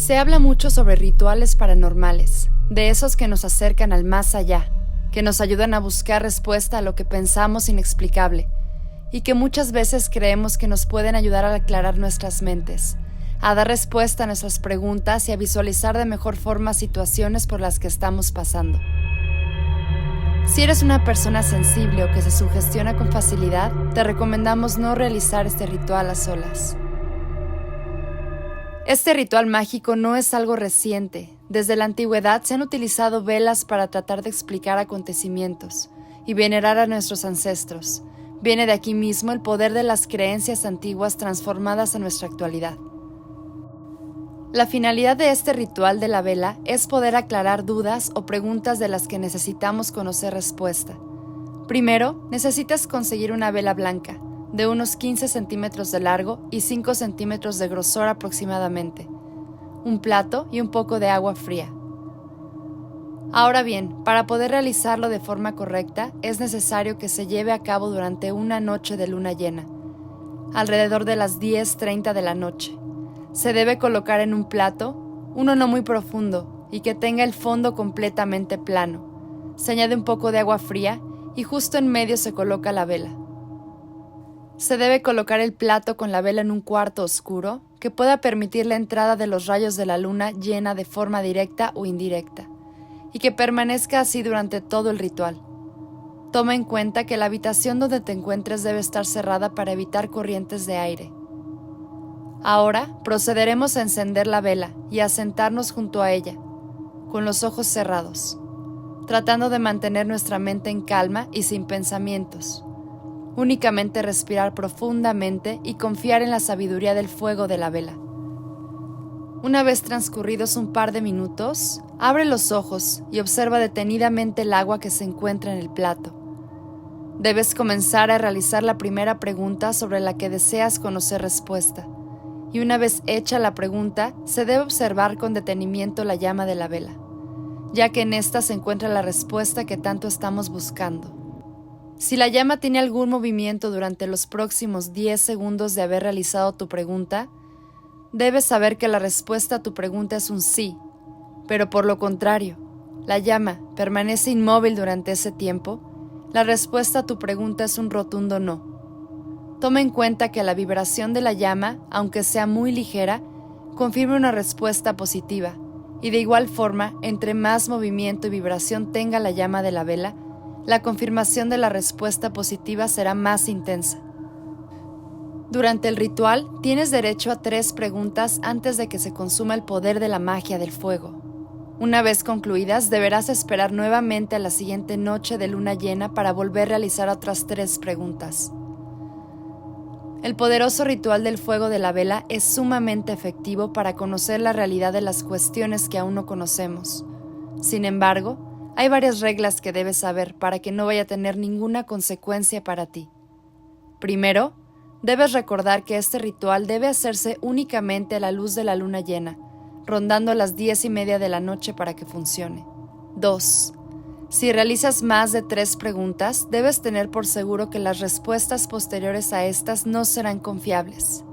Se habla mucho sobre rituales paranormales, de esos que nos acercan al más allá, que nos ayudan a buscar respuesta a lo que pensamos inexplicable, y que muchas veces creemos que nos pueden ayudar a aclarar nuestras mentes, a dar respuesta a nuestras preguntas y a visualizar de mejor forma situaciones por las que estamos pasando. Si eres una persona sensible o que se sugestiona con facilidad, te recomendamos no realizar este ritual a solas. Este ritual mágico no es algo reciente. Desde la antigüedad se han utilizado velas para tratar de explicar acontecimientos y venerar a nuestros ancestros. Viene de aquí mismo el poder de las creencias antiguas transformadas a nuestra actualidad. La finalidad de este ritual de la vela es poder aclarar dudas o preguntas de las que necesitamos conocer respuesta. Primero, necesitas conseguir una vela blanca, de unos 15 centímetros de largo y 5 centímetros de grosor aproximadamente, un plato y un poco de agua fría. Ahora bien, para poder realizarlo de forma correcta, es necesario que se lleve a cabo durante una noche de luna llena, alrededor de las 10:30 de la noche. Se debe colocar en un plato, uno no muy profundo, y que tenga el fondo completamente plano. Se añade un poco de agua fría y justo en medio se coloca la vela. Se debe colocar el plato con la vela en un cuarto oscuro que pueda permitir la entrada de los rayos de la luna llena de forma directa o indirecta, y que permanezca así durante todo el ritual. Toma en cuenta que la habitación donde te encuentres debe estar cerrada para evitar corrientes de aire. Ahora procederemos a encender la vela y a sentarnos junto a ella, con los ojos cerrados, tratando de mantener nuestra mente en calma y sin pensamientos. Únicamente respirar profundamente y confiar en la sabiduría del fuego de la vela. Una vez transcurridos un par de minutos, abre los ojos y observa detenidamente el agua que se encuentra en el plato. Debes comenzar a realizar la primera pregunta sobre la que deseas conocer respuesta, y una vez hecha la pregunta, se debe observar con detenimiento la llama de la vela, ya que en esta se encuentra la respuesta que tanto estamos buscando. Si la llama tiene algún movimiento durante los próximos 10 segundos de haber realizado tu pregunta, debes saber que la respuesta a tu pregunta es un sí, pero por lo contrario, la llama permanece inmóvil durante ese tiempo, la respuesta a tu pregunta es un rotundo no. Toma en cuenta que la vibración de la llama, aunque sea muy ligera, confirma una respuesta positiva, y de igual forma, entre más movimiento y vibración tenga la llama de la vela, la confirmación de la respuesta positiva será más intensa. Durante el ritual, tienes derecho a 3 preguntas antes de que se consuma el poder de la magia del fuego. Una vez concluidas, deberás esperar nuevamente a la siguiente noche de luna llena para volver a realizar otras 3 preguntas. El poderoso ritual del fuego de la vela es sumamente efectivo para conocer la realidad de las cuestiones que aún no conocemos. Sin embargo, hay varias reglas que debes saber para que no vaya a tener ninguna consecuencia para ti. Primero, debes recordar que este ritual debe hacerse únicamente a la luz de la luna llena, rondando las 10:30 de la noche para que funcione. 2. Si realizas más de 3 preguntas, debes tener por seguro que las respuestas posteriores a estas no serán confiables.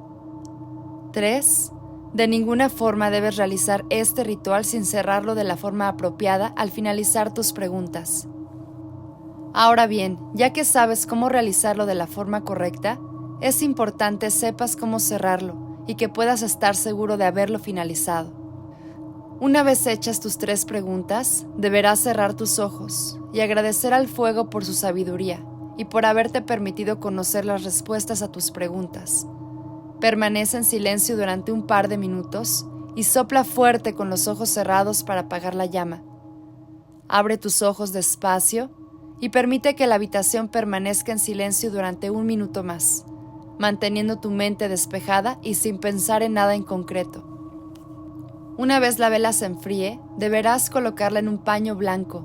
3. De ninguna forma debes realizar este ritual sin cerrarlo de la forma apropiada al finalizar tus preguntas. Ahora bien, ya que sabes cómo realizarlo de la forma correcta, es importante sepas cómo cerrarlo y que puedas estar seguro de haberlo finalizado. Una vez hechas tus 3 preguntas, deberás cerrar tus ojos y agradecer al fuego por su sabiduría y por haberte permitido conocer las respuestas a tus preguntas. Permanece en silencio durante un par de minutos y sopla fuerte con los ojos cerrados para apagar la llama. Abre tus ojos despacio y permite que la habitación permanezca en silencio durante 1 minuto más, manteniendo tu mente despejada y sin pensar en nada en concreto. Una vez la vela se enfríe, deberás colocarla en un paño blanco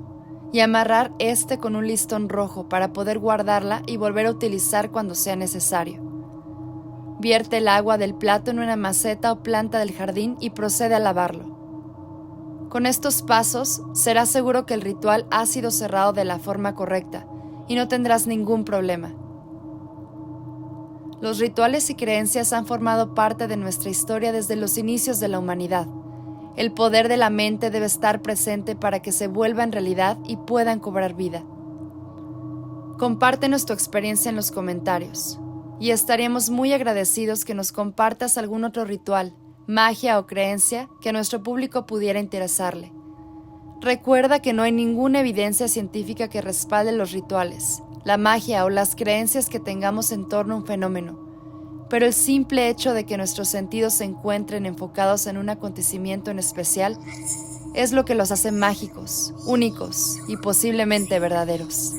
y amarrar este con un listón rojo para poder guardarla y volver a utilizar cuando sea necesario. Vierte el agua del plato en una maceta o planta del jardín y procede a lavarlo. Con estos pasos, serás seguro que el ritual ha sido cerrado de la forma correcta y no tendrás ningún problema. Los rituales y creencias han formado parte de nuestra historia desde los inicios de la humanidad. El poder de la mente debe estar presente para que se vuelvan realidad y puedan cobrar vida. Compártenos tu experiencia en los comentarios y estaremos muy agradecidos que nos compartas algún otro ritual, magia o creencia que a nuestro público pudiera interesarle. Recuerda que no hay ninguna evidencia científica que respalde los rituales, la magia o las creencias que tengamos en torno a un fenómeno, pero el simple hecho de que nuestros sentidos se encuentren enfocados en un acontecimiento en especial es lo que los hace mágicos, únicos y posiblemente verdaderos.